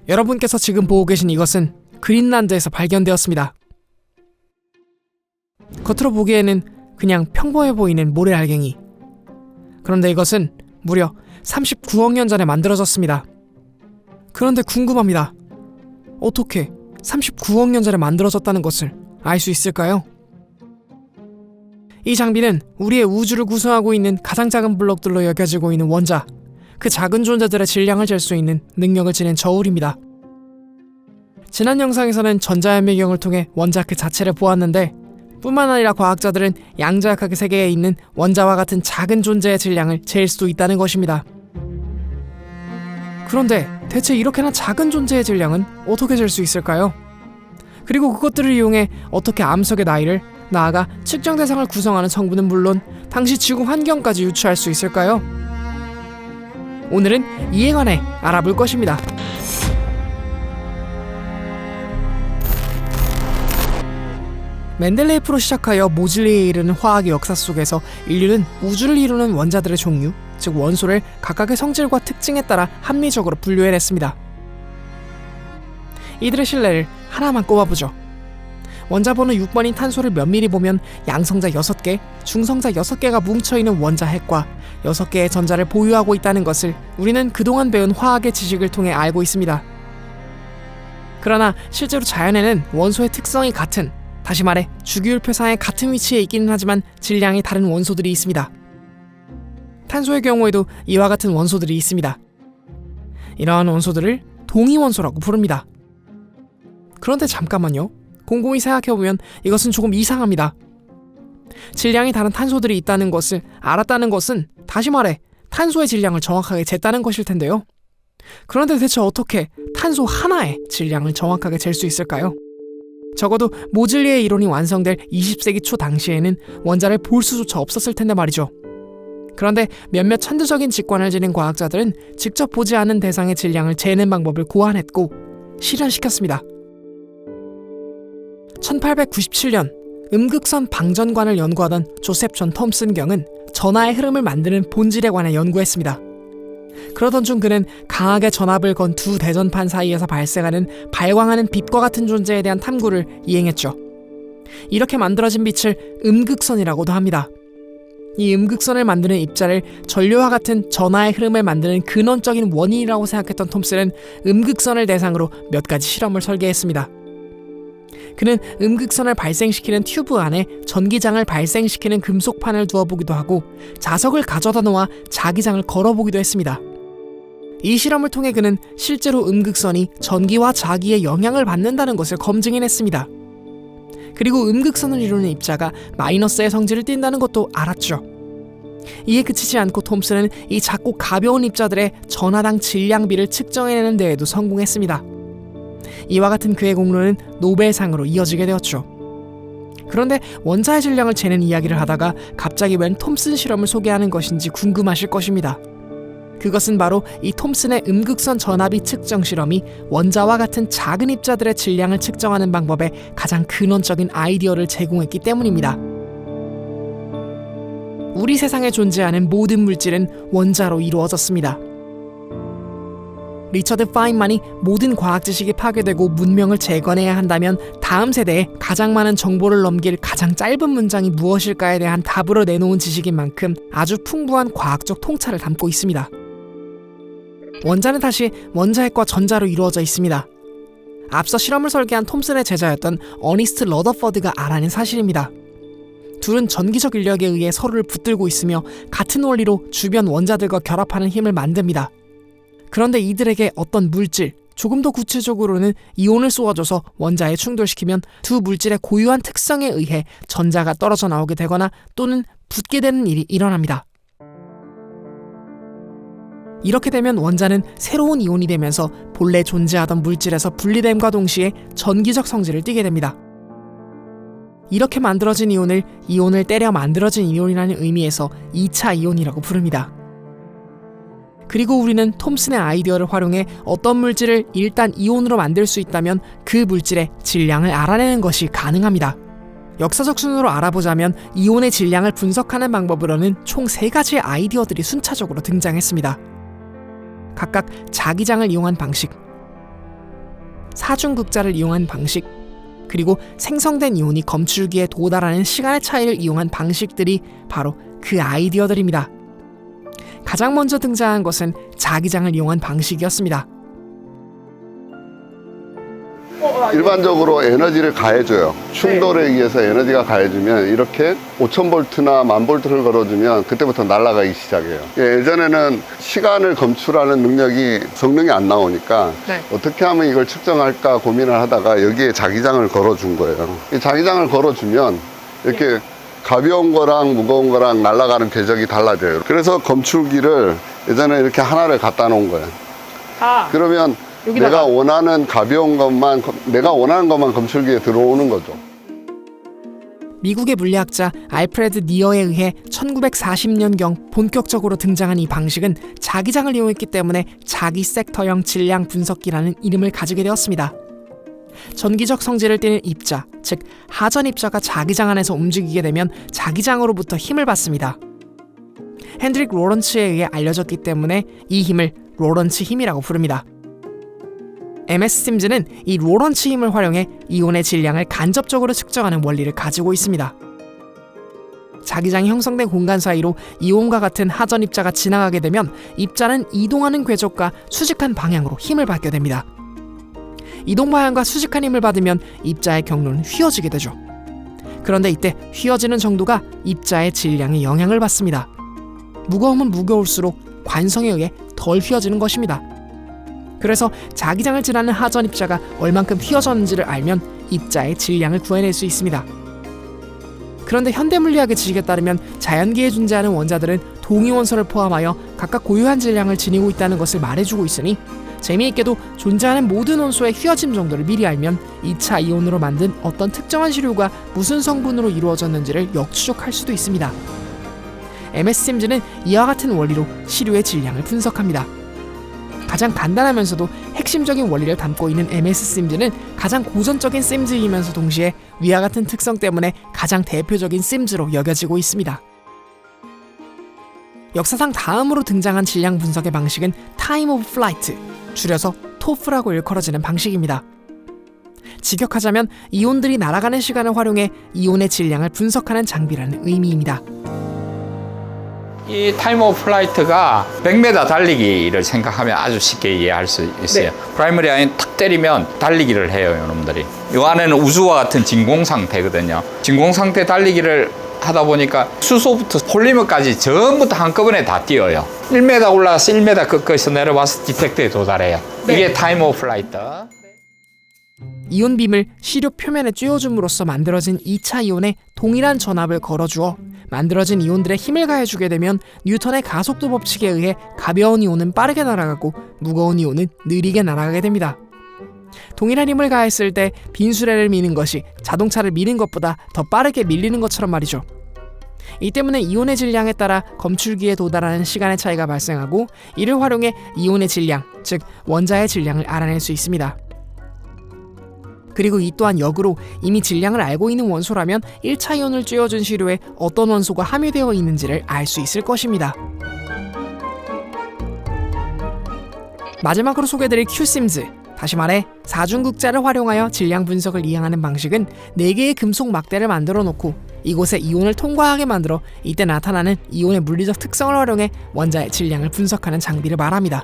여러분께서 지금 보고 계신 이것은 그린란드에서 발견되었습니다. 겉으로 보기에는 그냥 평범해 보이는 모래알갱이. 그런데 이것은 무려 39억 년 전에 만들어졌습니다. 그런데 궁금합니다. 어떻게 39억 년 전에 만들어졌다는 것을 알 수 있을까요? 이 장비는 우리의 우주를 구성하고 있는 가장 작은 블록들로 여겨지고 있는 원자, 그 작은 존재들의 질량을 잴 수 있는 능력을 지닌 저울입니다. 지난 영상에서는 전자현미경을 통해 원자 그 자체를 보았는데, 뿐만 아니라 과학자들은 양자역학의 세계에 있는 원자와 같은 작은 존재의 질량을 잴 수도 있다는 것입니다. 그런데 대체 이렇게나 작은 존재의 질량은 어떻게 잴 수 있을까요? 그리고 그것들을 이용해 어떻게 암석의 나이를, 나아가 측정 대상을 구성하는 성분은 물론 당시 지구 환경까지 유추할 수 있을까요? 오늘은 이에 관해 알아볼 것입니다. 멘델레이프로 시작하여 모질리에 이르는 화학의 역사 속에서 인류는 우주를 이루는 원자들의 종류, 즉 원소를 각각의 성질과 특징에 따라 합리적으로 분류해냈습니다. 이들의 실내를 하나만 꼽아보죠. 원자 번호 6번인 탄소를 면밀히 보면 양성자 6개, 중성자 6개가 뭉쳐있는 원자 핵과 6개의 전자를 보유하고 있다는 것을 우리는 그동안 배운 화학의 지식을 통해 알고 있습니다. 그러나 실제로 자연에는 원소의 특성이 같은, 다시 말해 주기율표상에 같은 위치에 있기는 하지만 질량이 다른 원소들이 있습니다. 탄소의 경우에도 이와 같은 원소들이 있습니다. 이러한 원소들을 동위원소라고 부릅니다. 그런데 잠깐만요. 곰곰이 생각해보면 이것은 조금 이상합니다. 질량이 다른 탄소들이 있다는 것을 알았다는 것은, 다시 말해 탄소의 질량을 정확하게 쟀다는 것일 텐데요. 그런데 대체 어떻게 탄소 하나의 질량을 정확하게 잴 수 있을까요? 적어도 모질리의 이론이 완성될 20세기 초 당시에는 원자를 볼 수조차 없었을 텐데 말이죠. 그런데 몇몇 천재적인 직관을 지닌 과학자들은 직접 보지 않은 대상의 질량을 재는 방법을 고안했고 실현시켰습니다. 1897년 음극선 방전관을 연구하던 조셉 존 톰슨 경은 전하의 흐름을 만드는 본질에 관해 연구했습니다. 그러던 중 그는 강하게 전압을 건 두 대전판 사이에서 발생하는 발광하는 빛과 같은 존재에 대한 탐구를 이행했죠. 이렇게 만들어진 빛을 음극선이라고도 합니다. 이 음극선을 만드는 입자를 전류와 같은 전하의 흐름을 만드는 근원적인 원인이라고 생각했던 톰슨은 음극선을 대상으로 몇 가지 실험을 설계했습니다. 그는 음극선을 발생시키는 튜브 안에 전기장을 발생시키는 금속판을 두어보기도 하고 자석을 가져다 놓아 자기장을 걸어보기도 했습니다. 이 실험을 통해 그는 실제로 음극선이 전기와 자기의 영향을 받는다는 것을 검증해냈습니다. 그리고 음극선을 이루는 입자가 마이너스의 성질을 띈다는 것도 알았죠. 이에 그치지 않고 톰슨은 이 작고 가벼운 입자들의 전하당 질량비를 측정해내는 데에도 성공했습니다. 이와 같은 그의 공로는 노벨상으로 이어지게 되었죠. 그런데 원자의 질량을 재는 이야기를 하다가 갑자기 웬 톰슨 실험을 소개하는 것인지 궁금하실 것입니다. 그것은 바로 이 톰슨의 음극선 전압비 측정 실험이 원자와 같은 작은 입자들의 질량을 측정하는 방법의 가장 근원적인 아이디어를 제공했기 때문입니다. 우리 세상에 존재하는 모든 물질은 원자로 이루어졌습니다. 리처드 파인만이 모든 과학 지식이 파괴되고 문명을 재건해야 한다면 다음 세대에 가장 많은 정보를 넘길 가장 짧은 문장이 무엇일까에 대한 답으로 내놓은 지식인 만큼 아주 풍부한 과학적 통찰을 담고 있습니다. 원자는 다시 원자핵과 전자로 이루어져 있습니다. 앞서 실험을 설계한 톰슨의 제자였던 어니스트 러더퍼드가 알아낸 사실입니다. 둘은 전기적 인력에 의해 서로를 붙들고 있으며 같은 원리로 주변 원자들과 결합하는 힘을 만듭니다. 그런데 이들에게 어떤 물질, 조금 더 구체적으로는 이온을 쏘아줘서 원자에 충돌시키면 두 물질의 고유한 특성에 의해 전자가 떨어져 나오게 되거나 또는 붙게 되는 일이 일어납니다. 이렇게 되면 원자는 새로운 이온이 되면서 본래 존재하던 물질에서 분리됨과 동시에 전기적 성질을 띠게 됩니다. 이렇게 만들어진 이온을 때려 만들어진 이온이라는 의미에서 2차 이온이라고 부릅니다. 그리고 우리는 톰슨의 아이디어를 활용해 어떤 물질을 일단 이온으로 만들 수 있다면 그 물질의 질량을 알아내는 것이 가능합니다. 역사적 순으로 알아보자면 이온의 질량을 분석하는 방법으로는 총 3가지의 아이디어들이 순차적으로 등장했습니다. 각각 자기장을 이용한 방식, 사중극자를 이용한 방식, 그리고 생성된 이온이 검출기에 도달하는 시간의 차이를 이용한 방식들이 바로 그 아이디어들입니다. 가장 먼저 등장한 것은 자기장을 이용한 방식이었습니다. 일반적으로 에너지를 가해줘요. 충돌에 의해서 에너지가 가해주면 이렇게 5000볼트나 10,000볼트를 걸어주면 그때부터 날아가기 시작해요. 예전에는 시간을 검출하는 성능이 안 나오니까 어떻게 하면 이걸 측정할까 고민을 하다가 여기에 자기장을 걸어준 거예요. 이 자기장을 걸어주면 이렇게 가벼운 거랑 무거운 거랑 날아가는 궤적이 달라져요. 그래서 검출기를 예전에 이렇게 하나를 갖다 놓은 거예요. 그러면 내가 원하는 것만 검출기에 들어오는 거죠. 미국의 물리학자 알프레드 니어에 의해 1940년경 본격적으로 등장한 이 방식은 자기장을 이용했기 때문에 자기 섹터형 질량 분석기라는 이름을 가지게 되었습니다. 전기적 성질을 띠는 입자, 즉 하전 입자가 자기장 안에서 움직이게 되면 자기장으로부터 힘을 받습니다. 핸드릭 로런츠에 의해 알려졌기 때문에 이 힘을 로런츠 힘이라고 부릅니다. MS 심즈는 이 로런츠 힘을 활용해 이온의 질량을 간접적으로 측정하는 원리를 가지고 있습니다. 자기장이 형성된 공간 사이로 이온과 같은 하전 입자가 지나가게 되면 입자는 이동하는 궤적과 수직한 방향으로 힘을 받게 됩니다. 이동 방향과 수직한 힘을 받으면 입자의 경로는 휘어지게 되죠. 그런데 이때 휘어지는 정도가 입자의 질량에 영향을 받습니다. 무거우면 무거울수록 관성에 의해 덜 휘어지는 것입니다. 그래서 자기장을 지나는 하전 입자가 얼만큼 휘어졌는지를 알면 입자의 질량을 구해낼 수 있습니다. 그런데 현대물리학의 지식에 따르면 자연계에 존재하는 원자들은 동위원소를 포함하여 각각 고유한 질량을 지니고 있다는 것을 말해주고 있으니 재미있게도 존재하는 모든 원소의 휘어짐 정도를 미리 알면 2차 이온으로 만든 어떤 특정한 시료가 무슨 성분으로 이루어졌는지를 역추적할 수도 있습니다. MS 심즈는 이와 같은 원리로 시료의 질량을 분석합니다. 가장 간단하면서도 핵심적인 원리를 담고 있는 MS 심즈는 가장 고전적인 심즈이면서 동시에 위와 같은 특성 때문에 가장 대표적인 심즈로 여겨지고 있습니다. 역사상 다음으로 등장한 질량 분석의 방식은 Time of Flight, 줄여서 TOF라고 일컬어지는 방식입니다. 직역하자면 이온들이 날아가는 시간을 활용해 이온의 질량을 분석하는 장비라는 의미입니다. 이 타임 오브 플라이트가 100m 달리기를 생각하면 아주 쉽게 이해할 수 있어요. 프라이머리 아이언 탁 때리면 달리기를 해요, 여러분들이. 이 안에는 우주와 같은 진공 상태거든요. 진공 상태 달리기를 하다 보니까 수소부터 폴리머까지 전부 다 한꺼번에 다 뛰어요. 1m 올라가서 1m 끝까지 내려와서 디텍터에 도달해요. 이게 타임 오브 플라이트. 이온빔을 시료 표면에 쬐어줌으로써 만들어진 2차 이온에 동일한 전압을 걸어주어 만들어진 이온들의 힘을 가해주게 되면 뉴턴의 가속도 법칙에 의해 가벼운 이온은 빠르게 날아가고 무거운 이온은 느리게 날아가게 됩니다. 동일한 힘을 가했을 때 빈수레를 미는 것이 자동차를 미는 것보다 더 빠르게 밀리는 것처럼 말이죠. 이 때문에 이온의 질량에 따라 검출기에 도달하는 시간의 차이가 발생하고 이를 활용해 이온의 질량, 즉 원자의 질량을 알아낼 수 있습니다. 그리고 이 또한 역으로 이미 질량을 알고 있는 원소라면 1차 이온을 쬐어준 시료에 어떤 원소가 함유되어 있는지를 알 수 있을 것입니다. 마지막으로 소개해드릴 Q심즈, 다시 말해 사중극자를 활용하여 질량 분석을 이행하는 방식은 4개의 금속 막대를 만들어 놓고 이곳에 이온을 통과하게 만들어 이때 나타나는 이온의 물리적 특성을 활용해 원자의 질량을 분석하는 장비를 말합니다.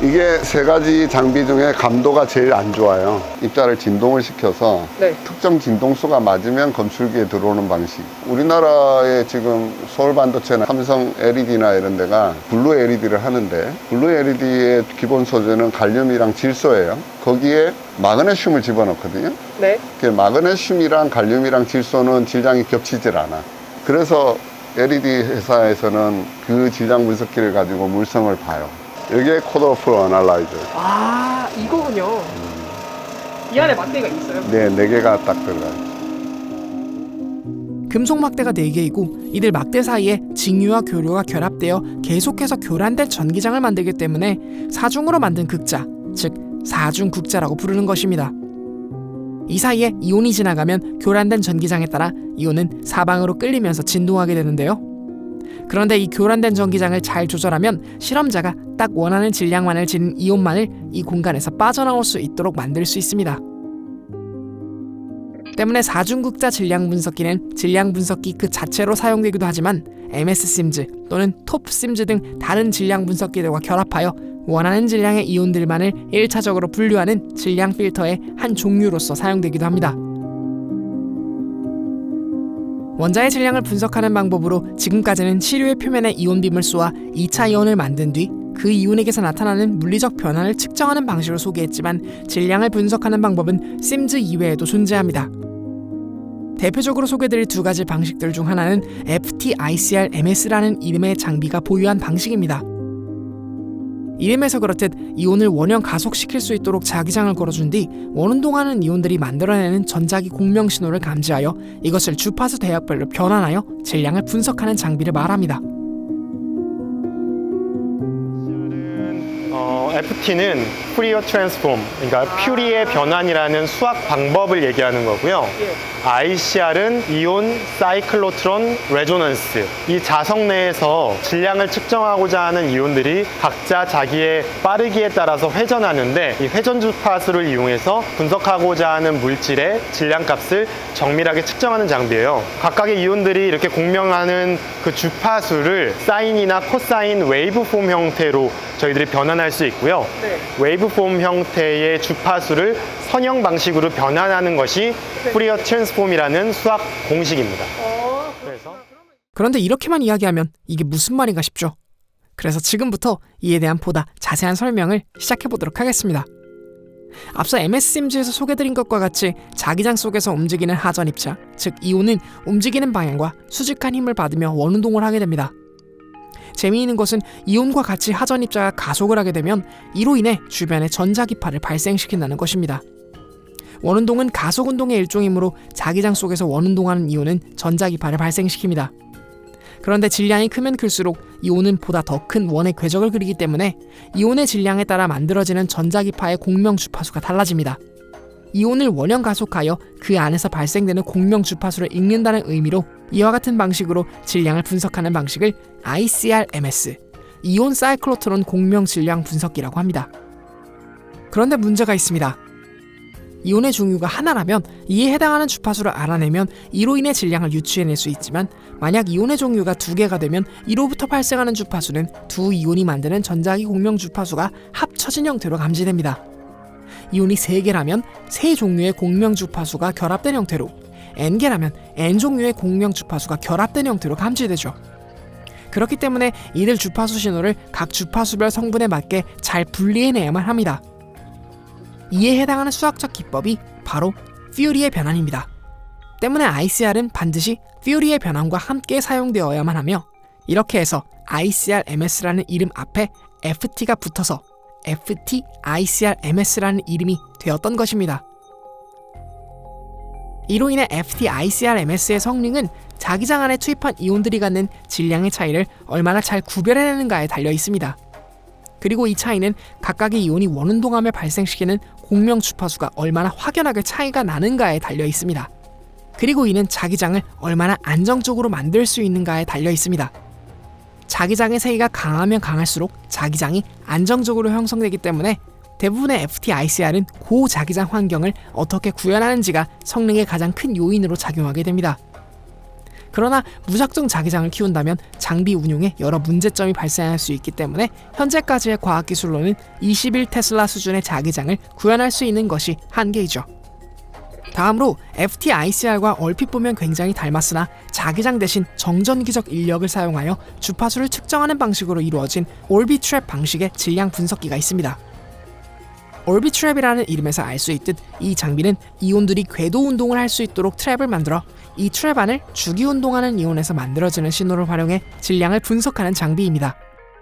이게 3가지 장비 중에 감도가 제일 안 좋아요. 입자를 진동을 시켜서 특정 진동수가 맞으면 검출기에 들어오는 방식. 우리나라에 지금 서울반도체나 삼성 LED나 이런 데가 블루 LED를 하는데 블루 LED의 기본 소재는 갈륨이랑 질소예요. 거기에 마그네슘을 집어넣거든요. 마그네슘이랑 갈륨이랑 질소는 질량이 겹치질 않아. 그래서 LED 회사에서는 그 질량 분석기를 가지고 물성을 봐요. 여기에 코드오프 어널라이저. 아, 이거군요. 이 안에 막대가 있어요? 네, 4개가 딱 들어가요. 금속 막대가 4개이고 이들 막대 사이에 직류와 교류가 결합되어 계속해서 교란된 전기장을 만들기 때문에 사중으로 만든 극자, 즉 사중극자라고 부르는 것입니다. 이 사이에 이온이 지나가면 교란된 전기장에 따라 이온은 사방으로 끌리면서 진동하게 되는데요. 그런데 이 교란된 전기장을 잘 조절하면 실험자가 딱 원하는 질량만을 지닌 이온만을 이 공간에서 빠져나올 수 있도록 만들 수 있습니다. 때문에 사중극자 질량 분석기는 질량 분석기 그 자체로 사용되기도 하지만 MS-SIMS 또는 TOP-SIMS 등 다른 질량 분석기들과 결합하여 원하는 질량의 이온들만을 1차적으로 분류하는 질량 필터의 한 종류로서 사용되기도 합니다. 원자의 질량을 분석하는 방법으로 지금까지는 시료의 표면에 이온빔을 쏘아 2차 이온을 만든 뒤 그 이온에게서 나타나는 물리적 변화를 측정하는 방식으로 소개했지만 질량을 분석하는 방법은 심즈 이외에도 존재합니다. 대표적으로 소개드릴 두 가지 방식들 중 하나는 FT-ICR-MS라는 이름의 장비가 보유한 방식입니다. 이름에서 그렇듯 이온을 원형 가속시킬 수 있도록 자기장을 걸어준 뒤 원운동하는 이온들이 만들어내는 전자기 공명 신호를 감지하여 이것을 주파수 대역별로 변환하여 질량을 분석하는 장비를 말합니다. FT는 퓨리어 트랜스폼, 그러니까 퓨리의 변환이라는 수학 방법을 얘기하는 거고요. ICR은 이온 사이클로트론 레조넌스, 이 자석 내에서 질량을 측정하고자 하는 이온들이 각자 자기의 빠르기에 따라서 회전하는데 이 회전 주파수를 이용해서 분석하고자 하는 물질의 질량값을 정밀하게 측정하는 장비예요. 각각의 이온들이 이렇게 공명하는 그 주파수를 사인이나 코사인 웨이브폼 형태로 저희들이 변환할 수 있고요. 웨이브폼 형태의 주파수를 선형 방식으로 변환하는 것이 푸리어 트랜스폼이라는 수학 공식입니다. 그런데 이렇게만 이야기하면 이게 무슨 말인가 싶죠. 그래서 지금부터 이에 대한 보다 자세한 설명을 시작해보도록 하겠습니다. 앞서 MS-SIMS에서 소개드린 것과 같이 자기장 속에서 움직이는 하전 입자, 즉 이온은 움직이는 방향과 수직한 힘을 받으며 원운동을 하게 됩니다. 재미있는 것은 이온과 같이 하전 입자가 가속을 하게 되면 이로 인해 주변에 전자기파를 발생시킨다는 것입니다. 원운동은 가속운동의 일종이므로 자기장 속에서 원운동하는 이온은 전자기파를 발생시킵니다. 그런데 질량이 크면 클수록 이온은 보다 더 큰 원의 궤적을 그리기 때문에 이온의 질량에 따라 만들어지는 전자기파의 공명 주파수가 달라집니다. 이온을 원형 가속하여 그 안에서 발생되는 공명 주파수를 읽는다는 의미로 이와 같은 방식으로 질량을 분석하는 방식을 ICR-MS, 이온 사이클로트론 공명 질량 분석기라고 합니다. 그런데 문제가 있습니다. 이온의 종류가 하나라면 이에 해당하는 주파수를 알아내면 이로 인해 질량을 유추해낼 수 있지만 만약 이온의 종류가 두 개가 되면 이로부터 발생하는 주파수는 두 이온이 만드는 전자기 공명 주파수가 합쳐진 형태로 감지됩니다. 이온이 3개라면 3종류의 공명 주파수가 결합된 형태로, N개라면 N종류의 공명 주파수가 결합된 형태로 감지되죠. 그렇기 때문에 이들 주파수 신호를 각 주파수별 성분에 맞게 잘 분리해내야만 합니다. 이에 해당하는 수학적 기법이 바로 퓨리의 변환입니다. 때문에 ICR은 반드시 퓨리의 변환과 함께 사용되어야만 하며 이렇게 해서 ICR-MS라는 이름 앞에 FT가 붙어서 FT-ICR-MS라는 이름이 되었던 것입니다. 이로 인해 FT-ICR-MS의 성능은 자기장 안에 투입한 이온들이 갖는 질량의 차이를 얼마나 잘 구별해내는가에 달려 있습니다. 그리고 이 차이는 각각의 이온이 원운동함을 발생시키는 공명 주파수가 얼마나 확연하게 차이가 나는가에 달려 있습니다. 그리고 이는 자기장을 얼마나 안정적으로 만들 수 있는가에 달려 있습니다. 자기장의 세기가 강하면 강할수록 자기장이 안정적으로 형성되기 때문에 대부분의 FT-ICR은 고자기장 환경을 어떻게 구현하는지가 성능의 가장 큰 요인으로 작용하게 됩니다. 그러나 무작정 자기장을 키운다면 장비 운용에 여러 문제점이 발생할 수 있기 때문에 현재까지의 과학기술로는 21테슬라 수준의 자기장을 구현할 수 있는 것이 한계이죠. 다음으로 FT-ICR과 얼핏 보면 굉장히 닮았으나 자기장 대신 정전기적 인력을 사용하여 주파수를 측정하는 방식으로 이루어진 올비트랩 방식의 질량 분석기가 있습니다. 올비트랩이라는 이름에서 알 수 있듯 이 장비는 이온들이 궤도 운동을 할 수 있도록 트랩을 만들어 이 트랩 안을 주기 운동하는 이온에서 만들어지는 신호를 활용해 질량을 분석하는 장비입니다.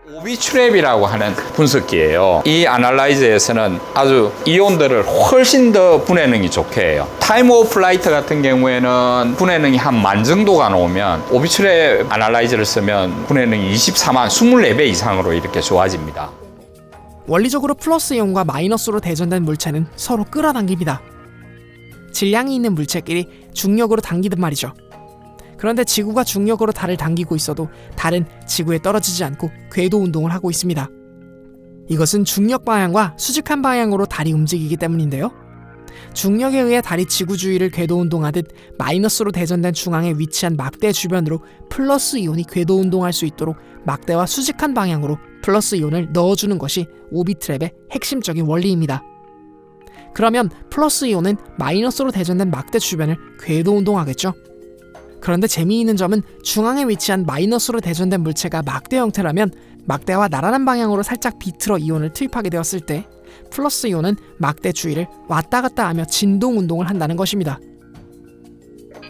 오비트랩이라고 하는 분석기예요. 이 아날라이저에서는 아주 이온들을 훨씬 더 분해능이 좋게 해요. 타임 오브 플라이트 같은 경우에는 분해능이 한 10,000 정도가 나오면 오비트랩 아날라이저를 쓰면 분해능이 24만, 24배 이상으로 이렇게 좋아집니다. 원리적으로 플러스 이온과 마이너스로 대전된 물체는 서로 끌어당깁니다. 질량이 있는 물체끼리 중력으로 당기든 말이죠. 그런데 지구가 중력으로 달을 당기고 있어도 달은 지구에 떨어지지 않고 궤도 운동을 하고 있습니다. 이것은 중력 방향과 수직한 방향으로 달이 움직이기 때문인데요. 중력에 의해 달이 지구 주위를 궤도 운동하듯 마이너스로 대전된 중앙에 위치한 막대 주변으로 플러스 이온이 궤도 운동할 수 있도록 막대와 수직한 방향으로 플러스 이온을 넣어주는 것이 오비트랩의 핵심적인 원리입니다. 그러면 플러스 이온은 마이너스로 대전된 막대 주변을 궤도 운동하겠죠. 그런데 재미있는 점은 중앙에 위치한 마이너스로 대전된 물체가 막대 형태라면 막대와 나란한 방향으로 살짝 비틀어 이온을 투입하게 되었을 때 플러스 이온은 막대 주위를 왔다 갔다 하며 진동 운동을 한다는 것입니다.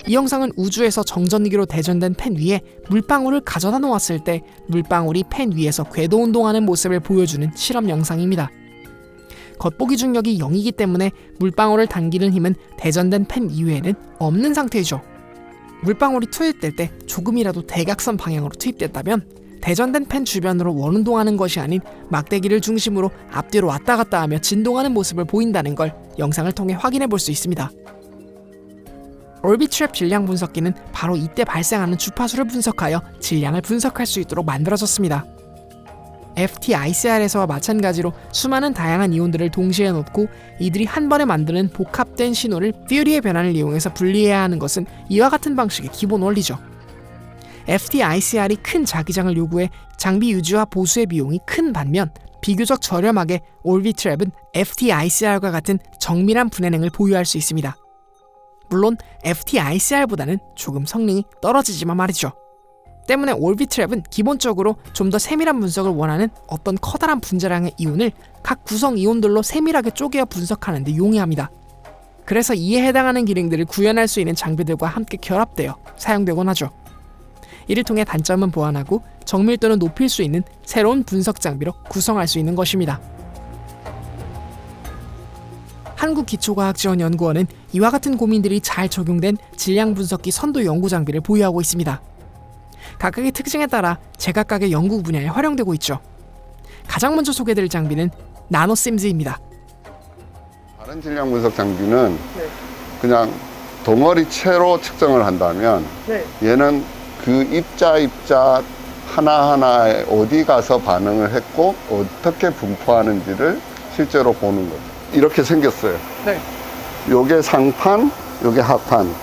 이 영상은 우주에서 정전기로 대전된 펜 위에 물방울을 가져다 놓았을 때 물방울이 펜 위에서 궤도 운동하는 모습을 보여주는 실험 영상입니다. 겉보기 중력이 0이기 때문에 물방울을 당기는 힘은 대전된 펜 이외에는 없는 상태이죠. 물방울이 투입될 때 조금이라도 대각선 방향으로 투입됐다면 대전된 펜 주변으로 원운동하는 것이 아닌 막대기를 중심으로 앞뒤로 왔다 갔다 하며 진동하는 모습을 보인다는 걸 영상을 통해 확인해 볼 수 있습니다. 올비트랩 질량 분석기는 바로 이때 발생하는 주파수를 분석하여 질량을 분석할 수 있도록 만들어졌습니다. FTICR에서와 마찬가지로 수많은 다양한 이온들을 동시에 놓고 이들이 한 번에 만드는 복합된 신호를 퓨리의 변환을 이용해서 분리해야 하는 것은 이와 같은 방식의 기본 원리죠. FTICR이 큰 자기장을 요구해 장비 유지와 보수의 비용이 큰 반면 비교적 저렴하게 올비트랩은 FTICR과 같은 정밀한 분해능을 보유할 수 있습니다. 물론 FTICR보다는 조금 성능이 떨어지지만 말이죠. 때문에 올비트랩은 기본적으로 좀 더 세밀한 분석을 원하는 어떤 커다란 분자량의 이온을 각 구성 이온들로 세밀하게 쪼개어 분석하는 데 용이합니다. 그래서 이에 해당하는 기능들을 구현할 수 있는 장비들과 함께 결합되어 사용되곤 하죠. 이를 통해 단점은 보완하고 정밀도는 높일 수 있는 새로운 분석 장비로 구성할 수 있는 것입니다. 한국기초과학지원연구원은 이와 같은 고민들이 잘 적용된 질량 분석기 선도 연구 장비를 보유하고 있습니다. 각각의 특징에 따라 제각각의 연구 분야에 활용되고 있죠. 가장 먼저 소개드릴 장비는 나노심즈입니다. 다른 질량 분석 장비는 그냥 덩어리체로 측정을 한다면 얘는 그 입자 하나하나에 어디 가서 반응을 했고 어떻게 분포하는지를 실제로 보는 거죠. 이렇게 생겼어요. 요게 상판, 요게 하판.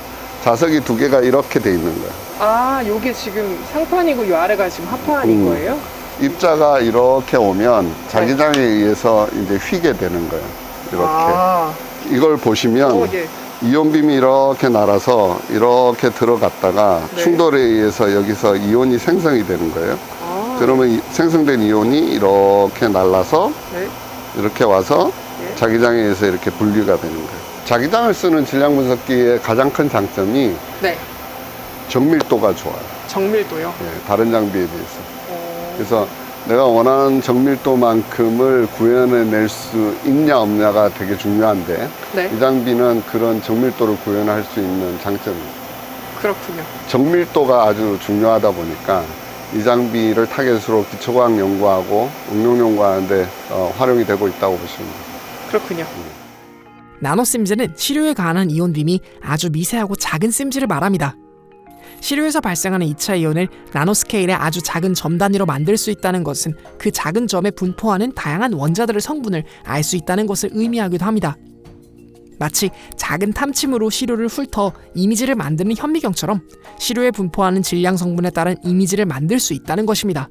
자석이 두 개가 이렇게 돼 있는 거예요. 아, 요게 지금 상판이고 요 아래가 지금 하판인 거예요? 입자가 이렇게 오면 자기장에 의해서 이제 휘게 되는 거예요. 이렇게. 이걸 보시면 이온빔이 이렇게 날아서 이렇게 들어갔다가 충돌에 의해서 여기서 이온이 생성이 되는 거예요. 그러면 생성된 이온이 이렇게 날아서 이렇게 와서 자기장에 의해서 이렇게 분리가 되는 거예요. 자기장을 쓰는 질량 분석기의 가장 큰 장점이 정밀도가 좋아요. 정밀도요? 다른 장비에 비해서. 그래서 내가 원하는 정밀도만큼을 구현해낼 수 있냐 없냐가 되게 중요한데 이 장비는 그런 정밀도를 구현할 수 있는 장점입니다. 그렇군요. 정밀도가 아주 중요하다 보니까 이 장비를 타겟으로 기초과학 연구하고 응용 연구하는데 활용이 되고 있다고 보시면 됩니다. 그렇군요. 나노심즈는 시료에 가한한 이온빔이 아주 미세하고 작은 심즈를 말합니다. 시료에서 발생하는 2차 이온을 나노스케일의 아주 작은 점 단위로 만들 수 있다는 것은 그 작은 점에 분포하는 다양한 원자들의 성분을 알 수 있다는 것을 의미하기도 합니다. 마치 작은 탐침으로 시료를 훑어 이미지를 만드는 현미경처럼 시료에 분포하는 질량 성분에 따른 이미지를 만들 수 있다는 것입니다.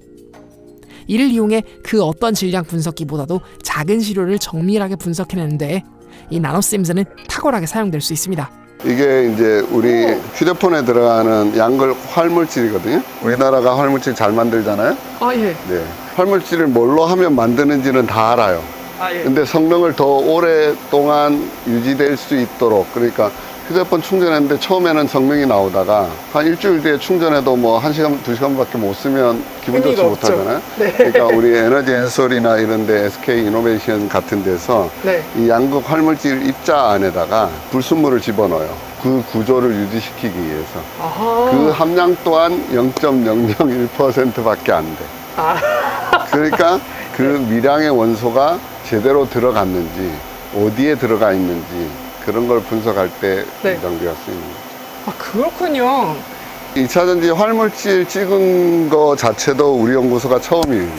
이를 이용해 그 어떤 질량 분석기보다도 작은 시료를 정밀하게 분석해내는 데에 이 나노심즈는 탁월하게 사용될 수 있습니다. 이게 이제 우리 휴대폰에 들어가는 양극 활물질이거든요. 우리나라가 활물질 잘 만들잖아요. 네. 활물질을 뭘로 하면 만드는지는 다 알아요. 근데 성능을 더 오랫동안 유지될 수 있도록, 그러니까 휴대폰 충전했는데 처음에는 성능이 나오다가 한 일주일 뒤에 충전해도 뭐 1시간, 2시간밖에 못 쓰면 기분 좋지 못하잖아요. 그러니까 우리 에너지 해설이나 이런 데 SK 이노베이션 같은 데서 이 양극 활물질 입자 안에다가 불순물을 집어넣어요. 그 구조를 유지시키기 위해서. 그 함량 또한 0.001%밖에 안 돼. 그러니까 그 미량의 원소가 제대로 들어갔는지 어디에 들어가 있는지 그런 걸 분석할 때 네. 이 장비가 쓰입니다. 아, 그렇군요. 2차전지 활물질 찍은 거 자체도 우리 연구소가 처음입니다.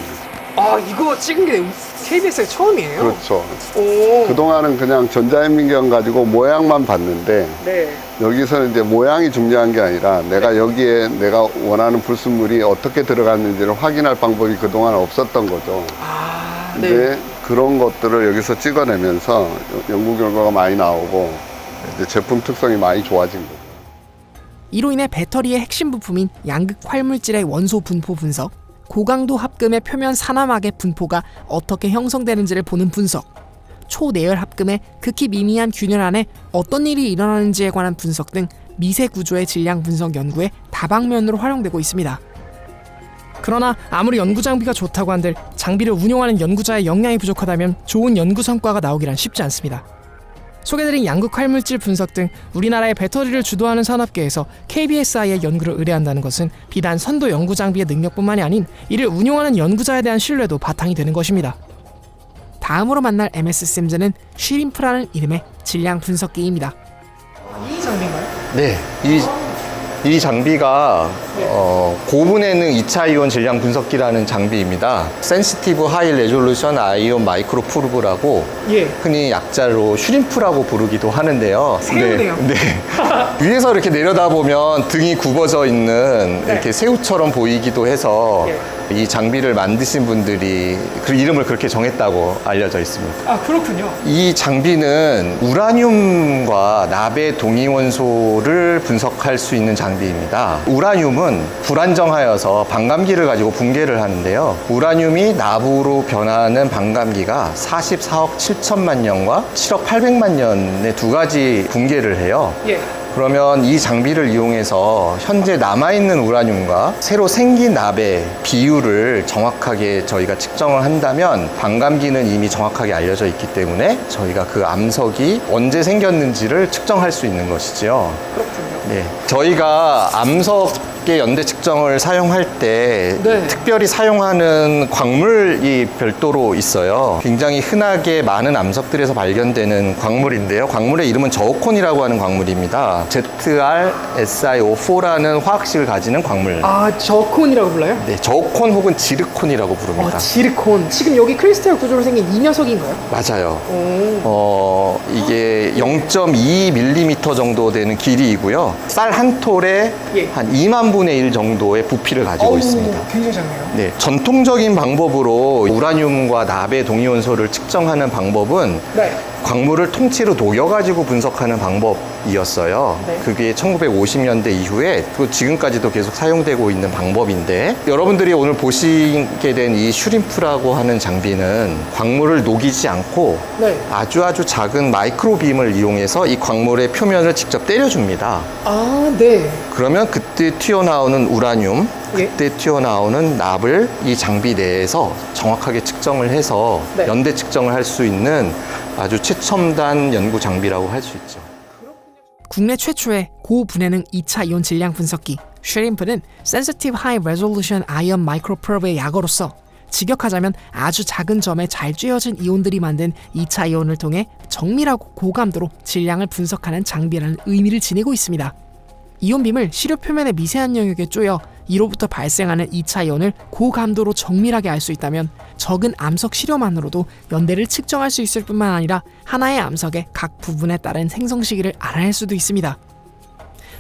아, 이거 찍은 게 KBS에 처음이에요? 그렇죠. 오. 그동안은 그냥 전자현미경 가지고 모양만 봤는데 네. 여기서는 이제 모양이 중요한 게 아니라 내가 여기에 내가 원하는 불순물이 어떻게 들어갔는지를 확인할 방법이 그동안 없었던 거죠. 아, 근데 네. 그런 것들을 여기서 찍어내면서 연구 결과가 많이 나오고 이제 제품 특성이 많이 좋아진 거죠. 이로 인해 배터리의 핵심 부품인 양극 활물질의 원소 분포 분석, 고강도 합금의 표면 산화막의 분포가 어떻게 형성되는지를 보는 분석, 초내열 합금의 극히 미미한 균열 안에 어떤 일이 일어나는지에 관한 분석 등 미세 구조의 질량 분석 연구에 다방면으로 활용되고 있습니다. 그러나 아무리 연구 장비가 좋다고 한들 장비를 운용하는 연구자의 역량이 부족하다면 좋은 연구 성과가 나오기란 쉽지 않습니다. 소개드린 양극 활물질 분석 등 우리나라의 배터리를 주도하는 산업계에서 KBSI의 연구를 의뢰한다는 것은 비단 선도 연구 장비의 능력뿐만이 아닌 이를 운용하는 연구자에 대한 신뢰도 바탕이 되는 것입니다. 다음으로 만날 MS 심즈는 쉬림프라는 이름의 질량 분석기입니다. 이 장비인가요? 네, 이 장비가 고분해 능 2차 이온 질량 분석기라는 장비입니다. 센시티브 하이 레졸루션 아이온 마이크로 프로브라고 예. 흔히 약자로 슈림프라고 부르기도 하는데요. 새우네요. 네. 위에서 이렇게 내려다보면 등이 굽어져 있는 네. 이렇게 새우처럼 보이기도 해서 이 장비를 만드신 분들이 그 이름을 그렇게 정했다고 알려져 있습니다. 아, 그렇군요. 이 장비는 우라늄과 납의 동위원소를 분석할 수 있는 장비입니다. 우라늄은 불안정하여서 반감기를 가지고 붕괴를 하는데요. 우라늄이 납으로 변하는 반감기가 44억 7천만 년과 7억 800만 년의 두 가지 붕괴를 해요. 예. 그러면 이 장비를 이용해서 현재 남아있는 우라늄과 새로 생긴 납의 비율을 정확하게 저희가 측정을 한다면 반감기는 이미 정확하게 알려져 있기 때문에 저희가 그 암석이 언제 생겼는지를 측정할 수 있는 것이죠. 그렇군요. 네, 저희가 암석의 연대 측정을 사용할 때 네. 특별히 사용하는 광물이 별도로 있어요. 굉장히 흔하게 많은 암석들에서 발견되는 광물인데요. 광물의 이름은 저우콘이라고 하는 광물입니다. ZrSiO4라는 화학식을 가지는 광물. 아, 저콘이라고 불러요? 네, 저우콘 혹은 지르콘이라고 부릅니다. 지르콘. 지금 여기 크리스탈 구조로 생긴 이 녀석인가요? 맞아요. 오. 이게 0.2mm 정도 되는 길이이고요. 쌀 한 톨에 예. 한 2만 분의 1 정도의 부피를 가지고 있습니다. 굉장히 작네요. 네, 전통적인 방법으로 우라늄과 납의 동위원소를 측정하는 방법은 네. 광물을 통째로 녹여가지고 분석하는 방법이었어요. 네. 그게 1950년대 이후에 또 지금까지도 계속 사용되고 있는 방법인데 여러분들이 오늘 보시게 된 이 슈림프라고 하는 장비는 광물을 녹이지 않고 네. 아주 작은 마이크로빔을 이용해서 이 광물의 표면을 직접 때려줍니다. 아, 네. 그러면 그때 튀어나오는 우라늄, 예. 그때 튀어나오는 납을 이 장비 내에서 정확하게 측정을 해서 네. 연대 측정을 할 수 있는 아주 최첨단 연구 장비라고 할 수 있죠. 국내 최초의 고분해능 2차 이온 질량 분석기 쉬림프는 Sensitive High Resolution Ion Microprobe의 약어로서 직역하자면 아주 작은 점에 잘 쬐어진 이온들이 만든 2차 이온을 통해 정밀하고 고감도로 질량을 분석하는 장비라는 의미를 지니고 있습니다. 이온빔을 시료 표면의 미세한 영역에 쪼여 이로부터 발생하는 2차 이온을 고감도로 정밀하게 알 수 있다면 적은 암석 시료만으로도 연대를 측정할 수 있을 뿐만 아니라 하나의 암석의 각 부분에 따른 생성 시기를 알아낼 수도 있습니다.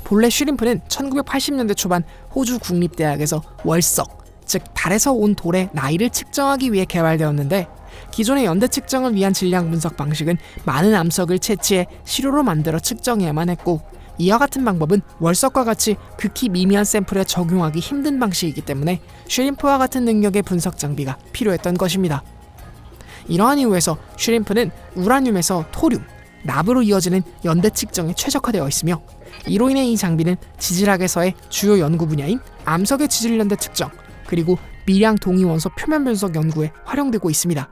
본래 쉬림프는 1980년대 초반 호주 국립대학에서 월석, 즉 달에서 온 돌의 나이를 측정하기 위해 개발되었는데 기존의 연대 측정을 위한 질량 분석 방식은 많은 암석을 채취해 시료로 만들어 측정해야만 했고 이와 같은 방법은 월석과 같이 극히 미미한 샘플에 적용하기 힘든 방식이기 때문에 쉬림프와 같은 능력의 분석 장비가 필요했던 것입니다. 이러한 이유에서 쉬림프는 우라늄에서 토륨, 납으로 이어지는 연대 측정에 최적화되어 있으며 이로 인해 이 장비는 지질학에서의 주요 연구 분야인 암석의 지질 연대 측정 그리고 미량 동위원소 표면 분석 연구에 활용되고 있습니다.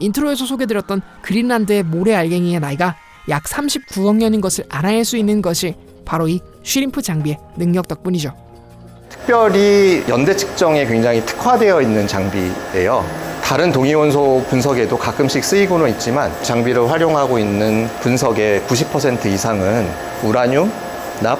인트로에서 소개드렸던 그린란드의 모래 알갱이의 나이가 약 39억 년인 것을 알아낼 수 있는 것이 바로 이 쉬림프 장비의 능력 덕분이죠. 특별히 연대 측정에 굉장히 특화되어 있는 장비예요. 다른 동위원소 분석에도 가끔씩 쓰이고는 있지만 장비를 활용하고 있는 분석의 90% 이상은 우라늄, 납,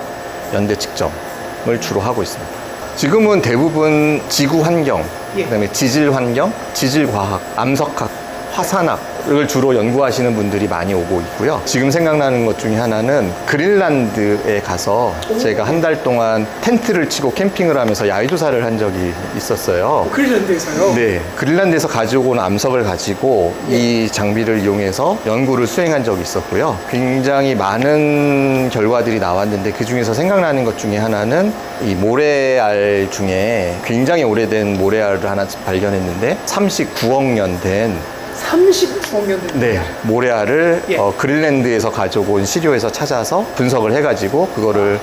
연대 측정을 주로 하고 있습니다. 지금은 대부분 지구 환경, 그다음에 지질 환경, 지질 과학, 암석학, 화산학을 주로 연구하시는 분들이 많이 오고 있고요. 지금 생각나는 것 중에 하나는 그린란드에 가서 제가 한 달 동안 텐트를 치고 캠핑을 하면서 야외조사를 한 적이 있었어요. 그린란드에서요? 네, 그린란드에서 가지고 온 암석을 가지고 이 장비를 이용해서 연구를 수행한 적이 있었고요. 굉장히 많은 결과들이 나왔는데 그 중에서 생각나는 것 중에 하나는 이 모래알 중에 굉장히 오래된 모래알을 하나 발견했는데 39억 년 된 39억 년 된. 네, 모래알을 예. 그린란드에서 가져온 시료에서 찾아서 분석을 해가지고 그거를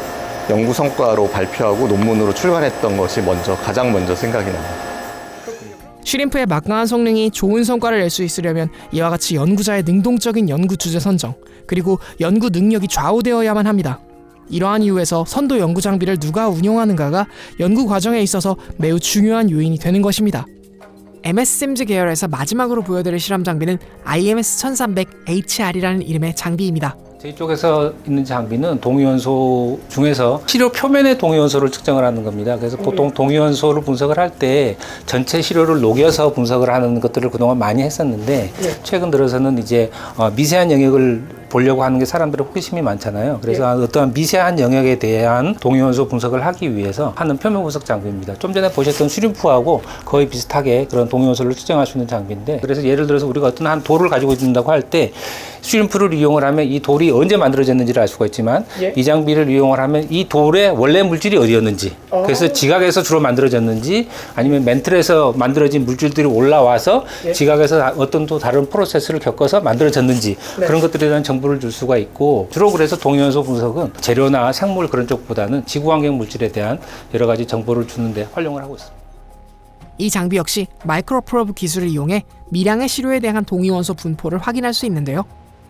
연구 성과로 발표하고 논문으로 출간했던 것이 가장 먼저 생각이 납니다. 슈림프의 막강한 성능이 좋은 성과를 낼 수 있으려면 이와 같이 연구자의 능동적인 연구 주제 선정, 그리고 연구 능력이 좌우되어야만 합니다. 이러한 이유에서 선도 연구 장비를 누가 운용하는가가 연구 과정에 있어서 매우 중요한 요인이 되는 것입니다. MS 심즈 계열에서 마지막으로 보여드릴 실험 장비는 IMS 1300HR이라는 이름의 장비입니다. 저희 쪽에서 있는 장비는 동위원소 중에서 시료 표면의 동위원소를 측정을 하는 겁니다. 그래서 보통 동위원소를 분석을 할 때 전체 시료를 녹여서 분석을 하는 것들을 그동안 많이 했었는데 최근 들어서는 이제 미세한 영역을 보려고 하는 게 사람들의 호기심이 많잖아요. 그래서 어떠한 미세한 영역에 대한 동위원소 분석을 하기 위해서 하는 표면 분석 장비입니다. 좀 전에 보셨던 슈림프하고 거의 비슷하게 그런 동위원소를 측정할 수 있는 장비인데, 그래서 예를 들어서 우리가 어떤 한 돌을 가지고 있는다고 할 때 슈림프를 이용을 하면 이 돌이 언제 만들어졌는지를 알 수가 있지만 이 장비를 이용을 하면 이 돌의 원래 물질이 어디였는지, 그래서 지각에서 주로 만들어졌는지 아니면 멘틀에서 만들어진 물질들이 올라와서 지각에서 어떤 또 다른 프로세스를 겪어서 만들어졌는지 그런 것들에 대한 정보를 줄 수가 있고, 주로 그래서 동위원소 분석은 재료나 생물 그런 쪽보다는 지구환경 물질에 대한 여러 가지 정보를 주는데 활용을 하고 있습니다. 이 장비 역시 마이크로프로브 기술을 이용해 미량의 시료에 대한 동위원소 분포를 확인할 수 있는데요.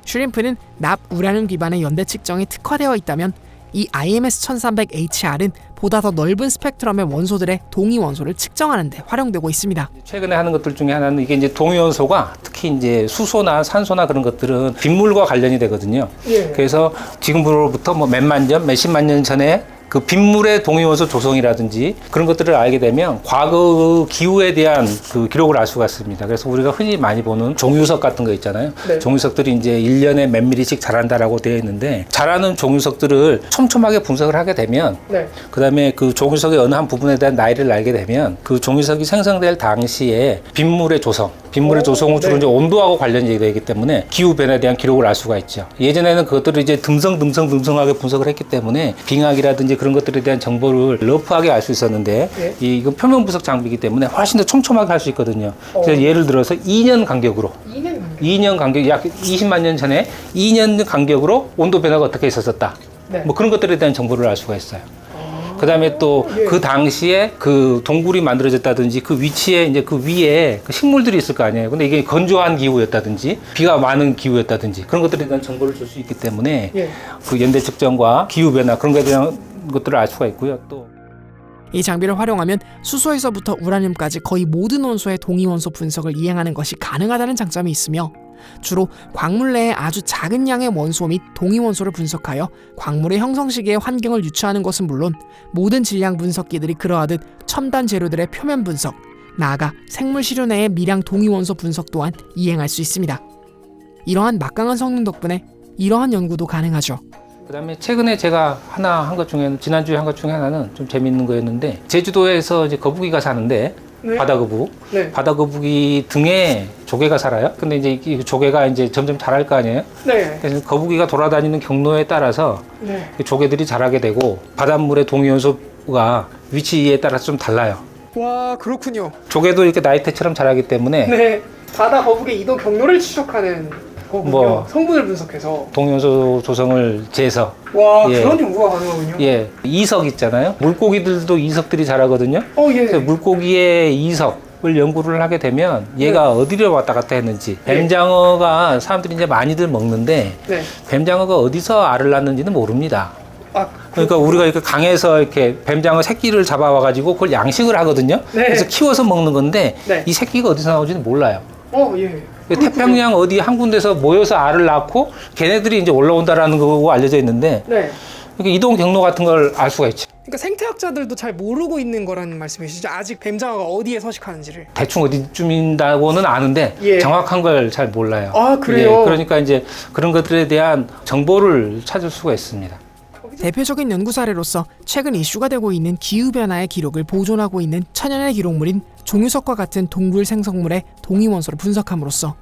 슈림프는 납, 우라늄 기반의 연대 측정이 특화되어 있다면 이 IMS 1300HR은 보다 더 넓은 스펙트럼의 원소들의 동위원소를 측정하는 데 활용되고 있습니다. 최근에 하는 것들 중에 하나는 이게 이제 동위원소가 특히 이제 수소나 산소나 그런 것들은 빗물과 관련이 되거든요. 그래서 지금으로부터 뭐 몇만 년, 몇십만 년 전에 그 빗물의 동위원소 조성이라든지 그런 것들을 알게 되면 과거 기후에 대한 그 기록을 알 수가 있습니다. 그래서 우리가 흔히 많이 보는 종유석 같은 거 있잖아요. 종유석들이 이제 1년에 몇 미리씩 자란다라고 되어 있는데, 자라는 종유석들을 촘촘하게 분석을 하게 되면 그 다음에 그 종유석의 어느 한 부분에 대한 나이를 알게 되면 그 종유석이 생성될 당시에 빗물의 조성은 주로 이제 온도하고 관련이 되기 때문에 기후 변화에 대한 기록을 알 수가 있죠. 예전에는 그것들을 이제 듬성듬성하게 분석을 했기 때문에 빙하기라든지 그런 것들에 대한 정보를 러프하게 알 수 있었는데 이건 표면 분석 장비이기 때문에 훨씬 더 촘촘하게 할 수 있거든요. 그래서 예를 들어서 2년 간격으로 2년 간격, 약 20만 년 전에 2년 간격으로 온도 변화가 어떻게 있었었다. 뭐 그런 것들에 대한 정보를 알 수가 있어요. 그 다음에 또 그 당시에 그 동굴이 만들어졌다든지 그 위치에 이제 그 위에 그 식물들이 있을 거 아니에요. 근데 이게 건조한 기후였다든지 비가 많은 기후였다든지 그런 것들에 대한 정보를 줄 수 있기 때문에 그 연대 측정과 기후 변화 그런 것에 대한 것들을 알 수가 있고요. 또 이 장비를 활용하면 수소에서부터 우라늄까지 거의 모든 원소의 동위원소 분석을 이행하는 것이 가능하다는 장점이 있으며, 주로 광물 내의 아주 작은 양의 원소 및 동위원소를 분석하여 광물의 형성 시기의 환경을 유추하는 것은 물론 모든 질량 분석기들이 그러하듯 첨단 재료들의 표면 분석, 나아가 생물 시료 내의 미량 동위원소 분석 또한 이행할 수 있습니다. 이러한 막강한 성능 덕분에 이러한 연구도 가능하죠. 그 다음에 최근에 제가 하나 한 것 중에는, 지난주에 한 것 중에 하나는 좀 재밌는 거였는데, 제주도에서 이제 거북이가 사는데 바다 거북, 바다 거북이 등에 조개가 살아요. 근데 이제 이 조개가 이제 점점 자랄 거 아니에요. 그래서 거북이가 돌아다니는 경로에 따라서 그 조개들이 자라게 되고 바닷물의 동위원소가 위치에 따라서 좀 달라요. 와, 그렇군요. 조개도 이렇게 나이테처럼 자라기 때문에 바다 거북의 이동 경로를 추적하는 거군요. 뭐 성분을 분석해서. 동위원소 조성을 재서. 와, 그런 연구가 가능하군요. 이석 있잖아요. 물고기들도 이석들이 자라거든요. 그래서 물고기의 이석을 연구를 하게 되면 얘가 어디로 왔다 갔다 했는지, 뱀장어가 사람들이 이제 많이들 먹는데 뱀장어가 어디서 알을 낳는지는 모릅니다. 그러니까 우리가 이렇게 강에서 이렇게 뱀장어 새끼를 잡아와가지고 그걸 양식을 하거든요. 네. 그래서 키워서 먹는 건데 네. 이 새끼가 어디서 나오지는 몰라요. 예. 태평양 어디 한 군데서 모여서 알을 낳고 걔네들이 이제 올라온다라는 거고 알려져 있는데 네. 이렇게 이동 경로 같은 걸 알 수가 있죠. 그러니까 생태학자들도 잘 모르고 있는 거라는 말씀이시죠? 아직 뱀장어가 어디에 서식하는지를. 대충 어디쯤인다고는 아는데 예. 정확한 걸 잘 몰라요. 아, 그래요? 예, 그러니까 이제 그런 것들에 대한 정보를 찾을 수가 있습니다. 대표적인 연구 사례로서 최근 이슈가 되고 있는 기후변화의 기록을 보존하고 있는 천연의 기록물인 종유석과 같은 동물 생성물의 동위원소를 분석함으로써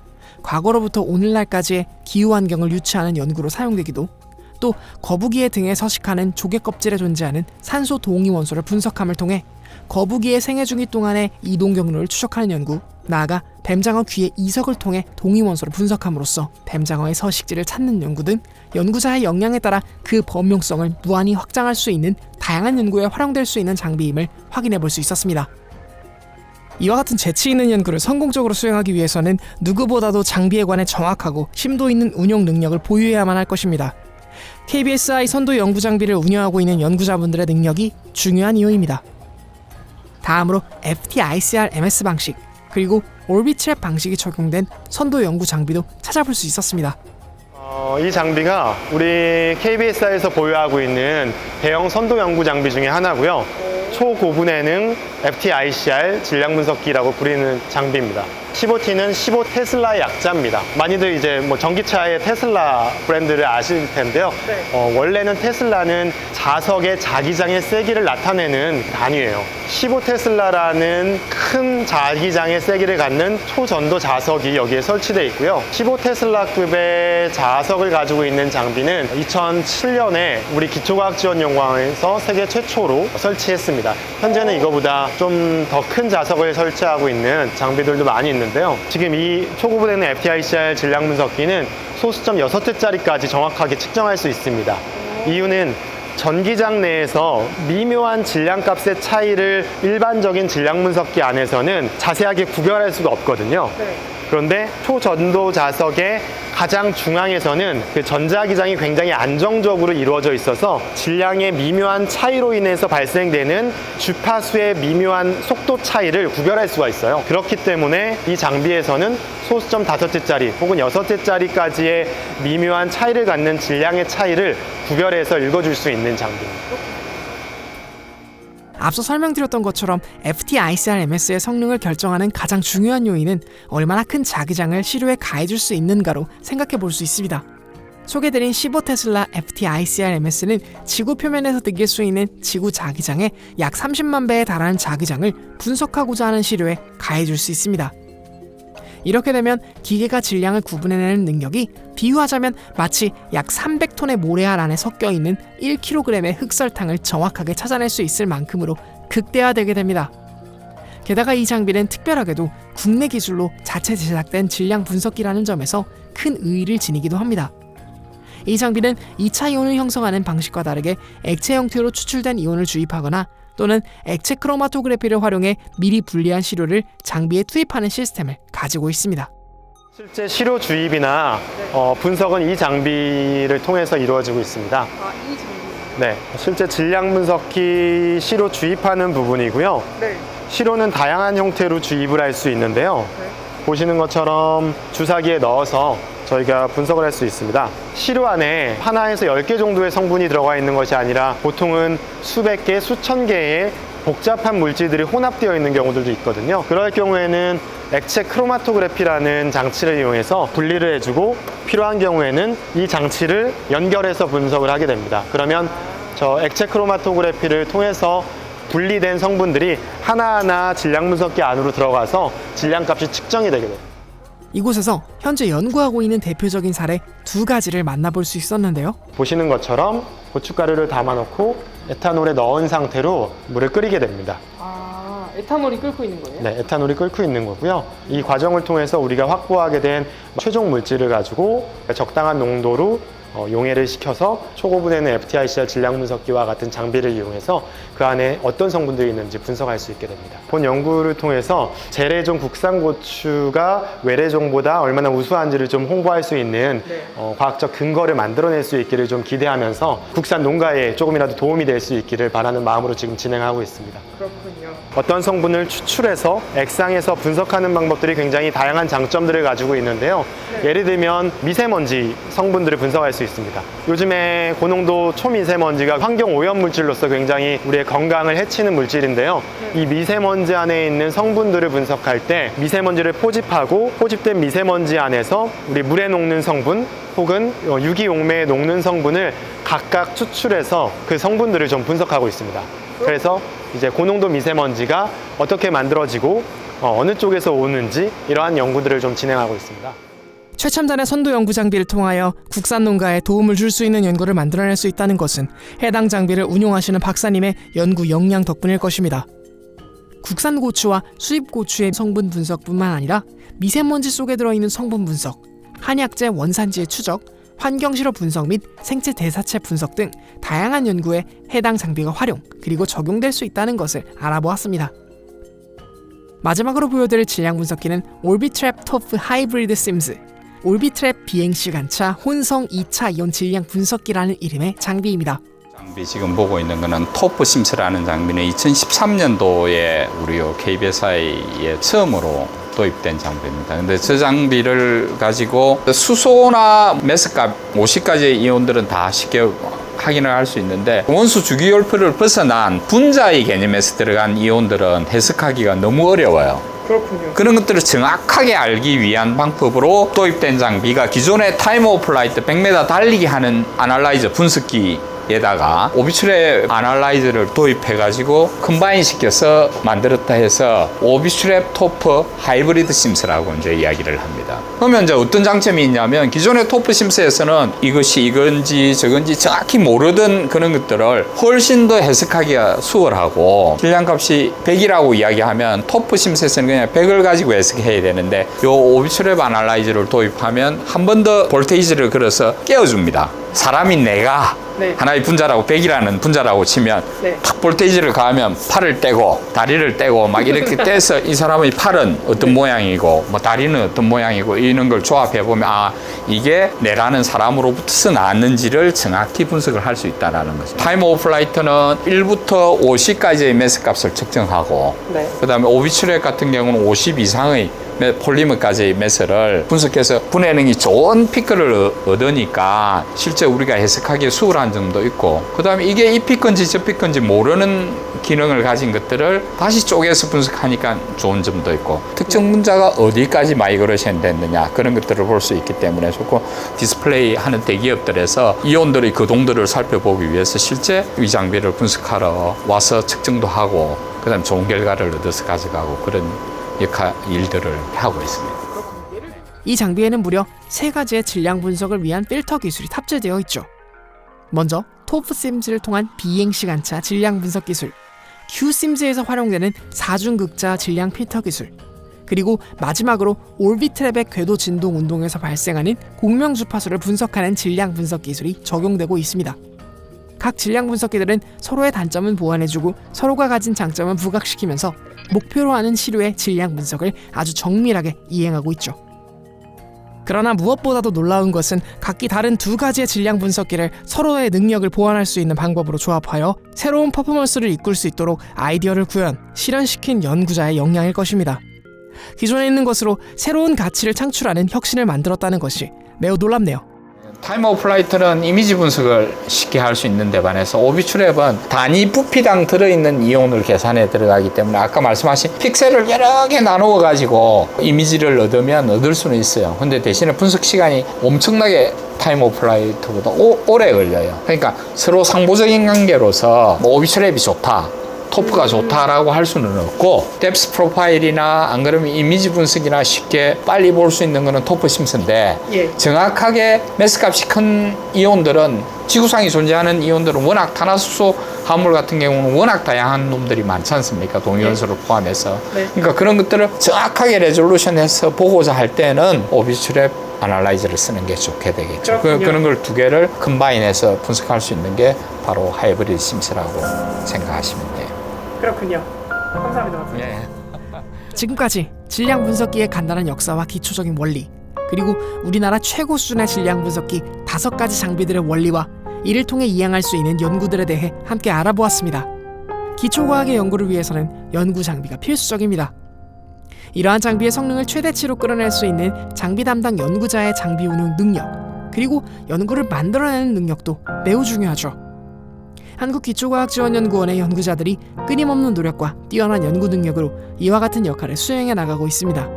과거로부터 오늘날까지의 기후환경을 유추하는 연구로 사용되기도, 또 거북이의 등에 서식하는 조개 껍질에 존재하는 산소 동위원소를 분석함을 통해 거북이의 생애 중이 동안의 이동 경로를 추적하는 연구, 나아가 뱀장어 귀의 이석을 통해 동위원소를 분석함으로써 뱀장어의 서식지를 찾는 연구 등 연구자의 역량에 따라 그 범용성을 무한히 확장할 수 있는 다양한 연구에 활용될 수 있는 장비임을 확인해 볼 수 있었습니다. 이와 같은 재치 있는 연구를 성공적으로 수행하기 위해서는 누구보다도 장비에 관해 정확하고 심도 있는 운용 능력을 보유해야만 할 것입니다. KBSI 선도 연구 장비를 운영하고 있는 연구자분들의 능력이 중요한 이유입니다. 다음으로 FT-ICR MS 방식, 그리고 올빗 트랩 방식이 적용된 선도 연구 장비도 찾아볼 수 있었습니다. 이 장비가 우리 KBSI에서 보유하고 있는 대형 선도 연구 장비 중에 하나고요. 초고분해능 FT-ICR 질량 분석기라고 부르는 장비입니다. 15T는 15 테슬라의 약자입니다. 많이들 이제 뭐 전기차의 테슬라 브랜드를 아실 텐데요. 원래는 테슬라는 자석의 자기장의 세기를 나타내는 단위예요. 15 테슬라라는 큰 자기장의 세기를 갖는 초전도 자석이 여기에 설치되어 있고요. 15 테슬라급의 자석을 가지고 있는 장비는 2007년에 우리 기초과학지원연구원에서 세계 최초로 설치했습니다. 현재는 이거보다 좀 더 큰 자석을 설치하고 있는 장비들도 많이 있는데요. 지금 이 초고분해능 FT-ICR 질량 분석기는 소수점 6개짜리까지 정확하게 측정할 수 있습니다. 이유는 전기장 내에서 미묘한 질량값의 차이를 일반적인 질량 분석기 안에서는 자세하게 구별할 수가 없거든요. 그런데 초전도 자석의 가장 중앙에서는 그 전자기장이 굉장히 안정적으로 이루어져 있어서 질량의 미묘한 차이로 인해서 발생되는 주파수의 미묘한 속도 차이를 구별할 수가 있어요. 그렇기 때문에 이 장비에서는 소수점 5개짜리 혹은 6개짜리까지의 미묘한 차이를 갖는 질량의 차이를 구별해서 읽어줄 수 있는 장비입니다. 앞서 설명드렸던 것처럼 FT-ICR MS의 성능을 결정하는 가장 중요한 요인은 얼마나 큰 자기장을 시료에 가해줄 수 있는가로 생각해 볼 수 있습니다. 소개드린 15테슬라 FT-ICR MS는 지구 표면에서 느낄 수 있는 지구 자기장의 약 30만 배에 달하는 자기장을 분석하고자 하는 시료에 가해줄 수 있습니다. 이렇게 되면 기계가 질량을 구분해내는 능력이 비유하자면 마치 약 300톤의 모래알 안에 섞여있는 1kg의 흑설탕을 정확하게 찾아낼 수 있을 만큼으로 극대화되게 됩니다. 게다가 이 장비는 특별하게도 국내 기술로 자체 제작된 질량 분석기라는 점에서 큰 의의를 지니기도 합니다. 이 장비는 2차 이온을 형성하는 방식과 다르게 액체 형태로 추출된 이온을 주입하거나 또는 액체 크로마토그래피를 활용해 미리 분리한 시료를 장비에 투입하는 시스템을 가지고 있습니다. 실제 시료 주입이나 분석은 이 장비를 통해서 이루어지고 있습니다. 이 장비? 네, 실제 질량 분석기 시료 주입하는 부분이고요. 네. 시료는 다양한 형태로 주입을 할 수 있는데요. 보시는 것처럼 주사기에 넣어서 저희가 분석을 할 수 있습니다. 시료 안에 하나에서 10개 정도의 성분이 들어가 있는 것이 아니라 보통은 수백 개, 수천 개의 복잡한 물질들이 혼합되어 있는 경우들도 있거든요. 그럴 경우에는 액체 크로마토그래피라는 장치를 이용해서 분리를 해주고 필요한 경우에는 이 장치를 연결해서 분석을 하게 됩니다. 그러면 저 액체 크로마토그래피를 통해서 분리된 성분들이 하나하나 질량 분석기 안으로 들어가서 질량값이 측정이 되게 됩니다. 이곳에서 현재 연구하고 있는 대표적인 사례 2가지를 만나볼 수 있었는데요. 보시는 것처럼 고춧가루를 담아놓고 에탄올에 넣은 상태로 물을 끓이게 됩니다. 아, 에탄올이 끓고 있는 거예요? 네, 에탄올이 끓고 있는 거고요. 이 과정을 통해서 우리가 확보하게 된 최종 물질을 가지고 적당한 농도로 용해를 시켜서 초고분해는 FTICR 질량 분석기와 같은 장비를 이용해서 그 안에 어떤 성분들이 있는지 분석할 수 있게 됩니다. 본 연구를 통해서 재래종 국산 고추가 외래종보다 얼마나 우수한지를 좀 홍보할 수 있는 과학적 근거를 만들어낼 수 있기를 좀 기대하면서 국산 농가에 조금이라도 도움이 될 수 있기를 바라는 마음으로 지금 진행하고 있습니다. 그렇군요. 어떤 성분을 추출해서 액상에서 분석하는 방법들이 굉장히 다양한 장점들을 가지고 있는데요. 예를 들면 미세먼지 성분들을 분석할 수 있습니다. 요즘에 고농도 초미세먼지가 환경 오염 물질로서 굉장히 우리의 건강을 해치는 물질인데요. 이 미세먼지 안에 있는 성분들을 분석할 때 미세먼지를 포집하고 포집된 미세먼지 안에서 우리 물에 녹는 성분 혹은 유기용매에 녹는 성분을 각각 추출해서 그 성분들을 좀 분석하고 있습니다. 그래서 이제 고농도 미세먼지가 어떻게 만들어지고 어느 쪽에서 오는지 이러한 연구들을 좀 진행하고 있습니다. 최첨단의 선도 연구 장비를 통하여 국산 농가에 도움을 줄 수 있는 연구를 만들어낼 수 있다는 것은 해당 장비를 운용하시는 박사님의 연구 역량 덕분일 것입니다. 국산 고추와 수입 고추의 성분 분석뿐만 아니라 미세먼지 속에 들어있는 성분 분석, 한약재 원산지의 추적, 환경실험 분석 및 생체 대사체 분석 등 다양한 연구에 해당 장비가 활용 그리고 적용될 수 있다는 것을 알아보았습니다. 마지막으로 보여드릴 질량 분석기는 올비트랩 토프 하이브리드 심즈, 올비트랩 비행시간차 혼성 2차 이온 질량 분석기라는 이름의 장비입니다. 장비 지금 보고 있는 거는 토프 심스라는 장비는 2013년도에 우리 KBSI에 처음으로 도입된 장비입니다. 근데 저 장비를 가지고 수소나 메스값 50가지의 이온들은 다 쉽게 확인을 할 수 있는데 원소 주기율표를 벗어난 분자의 개념에서 들어간 이온들은 해석하기가 너무 어려워요. 그렇군요. 그런 것들을 정확하게 알기 위한 방법으로 도입된 장비가 기존의 타임 오브 플라이트 100m 달리기 하는 아날라이저 분석기 에다가 오비트랩 아날라이저를 도입해가지고 컴바인 시켜서 만들었다 해서 오비트랩 토프 하이브리드 심스라고 이제 이야기를 합니다. 그러면 이제 어떤 장점이 있냐면 기존의 토프 심스에서는 이것이 이건지 저건지 정확히 모르던 그런 것들을 훨씬 더 해석하기가 수월하고 질량값이 100이라고 이야기하면 토프 심스에서는 그냥 100을 가지고 해석해야 되는데 요 오비트랩 아날라이저를 도입하면 한 번 더 볼테이지를 걸어서 깨워줍니다. 사람인 내가 하나의 분자라고 100이라는 분자라고 치면 탁 볼테이지를 가하면 팔을 떼고 다리를 떼고 막 이렇게 떼서 이 사람의 팔은 어떤 모양이고 뭐 다리는 어떤 모양이고 이런 걸 조합해 보면 아 이게 내라는 사람으로부터 나왔는지를 정확히 분석을 할 수 있다는 거죠. 타임 오브 플라이트는 1부터 50까지의 매스값을 측정하고 그다음에 오비트랩 같은 경우는 50 이상의 폴리머까지의 매스를 분석해서 분해능이 좋은 피크를 얻으니까 실제 우리가 해석하기에 수월한 점도 있고 그 다음에 이게 이 피크인지 저 피크인지 모르는 기능을 가진 것들을 다시 쪼개서 분석하니까 좋은 점도 있고 특정 문자가 어디까지 마이그레이션 됐느냐 그런 것들을 볼 수 있기 때문에 좋고 디스플레이 하는 대기업들에서 이온들의 거동들을 살펴보기 위해서 실제 이 장비를 분석하러 와서 측정도 하고 그 다음에 좋은 결과를 얻어서 가져가고 그런 일들을 하고 있습니다. 이 장비에는 무려 3가지의 질량 분석을 위한 필터 기술이 탑재되어 있죠. 먼저 토프심즈를 통한 비행시간차 질량 분석 기술, Q심즈에서 활용되는 사중극자 질량 필터 기술, 그리고 마지막으로 올비트랩의 궤도 진동 운동에서 발생하는 공명 주파수를 분석하는 질량 분석 기술이 적용되고 있습니다. 각 질량 분석기들은 서로의 단점은 보완해주고 서로가 가진 장점은 부각시키면서 목표로 하는 시료의 질량 분석을 아주 정밀하게 이행하고 있죠. 그러나 무엇보다도 놀라운 것은 각기 다른 2가지의 질량 분석기를 서로의 능력을 보완할 수 있는 방법으로 조합하여 새로운 퍼포먼스를 이끌 수 있도록 아이디어를 구현, 실현시킨 연구자의 역량일 것입니다. 기존에 있는 것으로 새로운 가치를 창출하는 혁신을 만들었다는 것이 매우 놀랍네요. 타임 오브 플라이트는 이미지 분석을 쉽게 할 수 있는 데 반해서 오비트랩은 단위 부피당 들어있는 이온을 계산해 들어가기 때문에 아까 말씀하신 픽셀을 여러 개 나누어 가지고 이미지를 얻을 수는 있어요. 근데 대신에 분석 시간이 엄청나게 타임 오브 플라이트보다 오래 걸려요. 그러니까 서로 상보적인 관계로서 뭐 오비트랩이 좋다, 토프가 좋다라고 할 수는 없고 뎁스 프로파일이나 안 그러면 이미지 분석이나 쉽게 빨리 볼 수 있는 거는 토프 심스인데 정확하게 매스값이 큰 이온들은 지구상에 존재하는 이온들은 워낙 탄화수소 화합물 같은 경우는 워낙 다양한 놈들이 많지 않습니까? 동위원소를 포함해서. 네. 그러니까 그런 것들을 정확하게 레졸루션해서 보고자 할 때는 오비스트랩 아날라이저를 쓰는 게 좋게 되겠죠. 그런 걸 두 개를 컴바인해서 분석할 수 있는 게 바로 하이브리드 심스라고 생각하시면 돼요. 그렇군요. 감사합니다. 예. 지금까지 질량 분석기의 간단한 역사와 기초적인 원리, 그리고 우리나라 최고 수준의 질량 분석기 5가지 장비들의 원리와 이를 통해 이행할 수 있는 연구들에 대해 함께 알아보았습니다. 기초과학의 연구를 위해서는 연구 장비가 필수적입니다. 이러한 장비의 성능을 최대치로 끌어낼 수 있는 장비 담당 연구자의 장비 운용 능력, 그리고 연구를 만들어내는 능력도 매우 중요하죠. 한국기초과학지원연구원의 연구자들이 끊임없는 노력과 뛰어난 연구 능력으로 이와 같은 역할을 수행해 나가고 있습니다.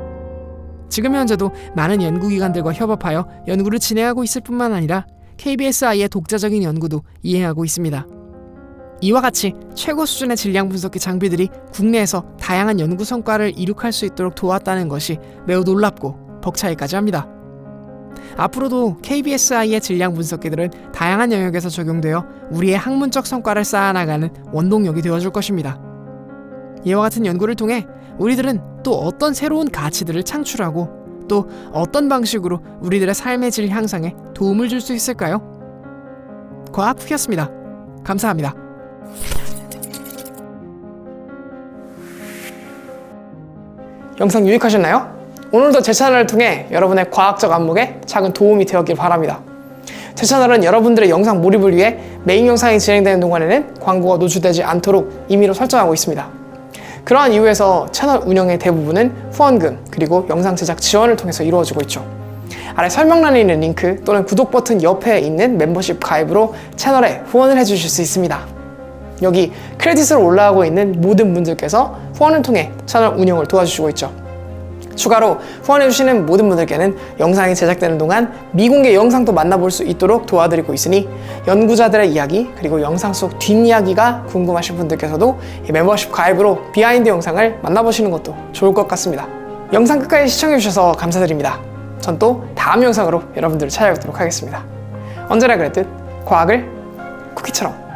지금 현재도 많은 연구기관들과 협업하여 연구를 진행하고 있을 뿐만 아니라 KBSI의 독자적인 연구도 이행하고 있습니다. 이와 같이 최고 수준의 질량 분석기 장비들이 국내에서 다양한 연구 성과를 이룩할 수 있도록 도왔다는 것이 매우 놀랍고 벅차기까지 합니다. 앞으로도 KBSI의 질량 분석기들은 다양한 영역에서 적용되어 우리의 학문적 성과를 쌓아나가는 원동력이 되어줄 것입니다. 이와 같은 연구를 통해 우리들은 또 어떤 새로운 가치들을 창출하고 또 어떤 방식으로 우리들의 삶의 질 향상에 도움을 줄 수 있을까요? 과학국이었습니다. 감사합니다. 영상 유익하셨나요? 오늘도 제 채널을 통해 여러분의 과학적 안목에 작은 도움이 되었길 바랍니다. 제 채널은 여러분들의 영상 몰입을 위해 메인 영상이 진행되는 동안에는 광고가 노출되지 않도록 임의로 설정하고 있습니다. 그러한 이유에서 채널 운영의 대부분은 후원금 그리고 영상 제작 지원을 통해서 이루어지고 있죠. 아래 설명란에 있는 링크 또는 구독 버튼 옆에 있는 멤버십 가입으로 채널에 후원을 해주실 수 있습니다. 여기 크레딧으로 올라가고 있는 모든 분들께서 후원을 통해 채널 운영을 도와주시고 있죠. 추가로 후원해주시는 모든 분들께는 영상이 제작되는 동안 미공개 영상도 만나볼 수 있도록 도와드리고 있으니 연구자들의 이야기 그리고 영상 속 뒷이야기가 궁금하신 분들께서도 이 멤버십 가입으로 비하인드 영상을 만나보시는 것도 좋을 것 같습니다. 영상 끝까지 시청해주셔서 감사드립니다. 전 또 다음 영상으로 여러분들을 찾아뵙도록 하겠습니다. 언제나 그랬듯 과학을 쿠키처럼